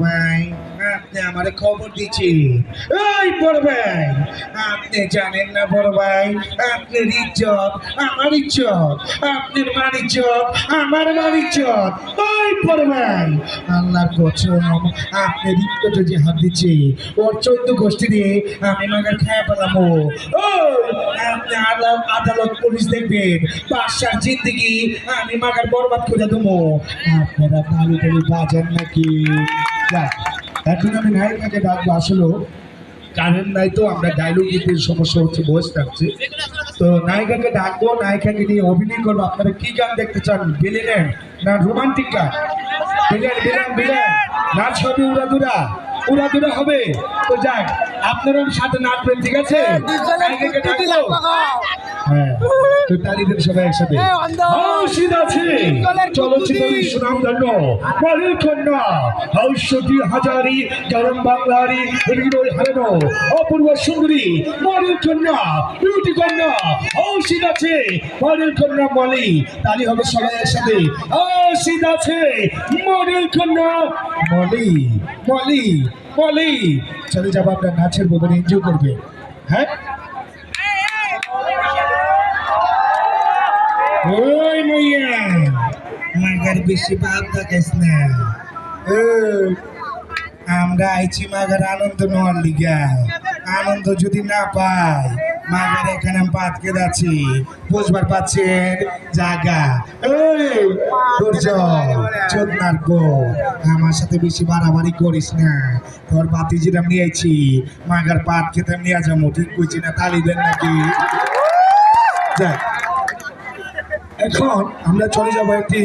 ভাই আপনি আমারে খবর দিচ্ছি এই বড় ভাই আপনি জানেন না বড় ভাই আপনার ইজ্জত আমার ইজ্জত আপনার মান ইজ্জত আমার মান ইজ্জত ওই বড় ভাই আল্লাহর কসম আপনার ইজ্জতে যে হাত দিচ্ছে ওর 14 গোষ্ঠী দিয়ে আমি মাগার খেয়ে পেলাম ও আপনি আদালত পুলিশ দেখবেন বাদশার জিন্দিগি আমি মাগার বরবাদ করে দেবো আপনারা তালি তালি বাজান নাকি যাক, এখন আমি নায়িকাকে ডাকবো আসলে কারেন্ট নাই তো আমরা ডায়লগ দিতে সমস্যা হচ্ছে বয়স থাকছে তো নায়িকাকে ডাকবো নায়িকাকে নিয়ে অভিনয় করবো আপনারা কি গান দেখতে চান বিলেন না রোমান্টিক গান বিলেন নাচ হবে উড়াদুরা হবে তো যাক আপনারা সাথে নাচবেন ঠিক আছে নায়িকাকে ডাকবো হ্যাঁ তো তালিদের সবাই একসাথে হাউসিদ আছে চলচ্চিত্রের সুনাম ধন্য বাড়ির কন্যা হাউসী হাজারি গরম বাংলারি হৃদয় হারানো অপূর্ব সুন্দরী বাড়ির কন্যা বিউটি কন্যা হাউসিদ আছে বাড়ির কন্যা মলি তালি হবে সবাই একসাথে হাউসিদ আছে বাড়ির কন্যা মলি মলি মলি চলে যাবো আপনার নাচের বদলে এনজয় করবে হ্যাঁ ওই মাইয়া মাগার বেশি ভাব দেখাইস না আমরা আইছি মাগার আনন্দ নেওয়ার লিগা আনন্দ যদি না পাই মাগার এখানে আমি পাতকে যাচ্ছি বুঝবার পাচ্ছেন জায়গা চোখ নাড়বো আমার সাথে বেশি বাড়াবাড়ি করিস না তোর বাতি যেটা নিয়েছি মাগার পাত খেতে নিয়ে যাবো ঠিক কইছি না তালি দেন নাকি যাক এখন আমরা চলে যাবো একটি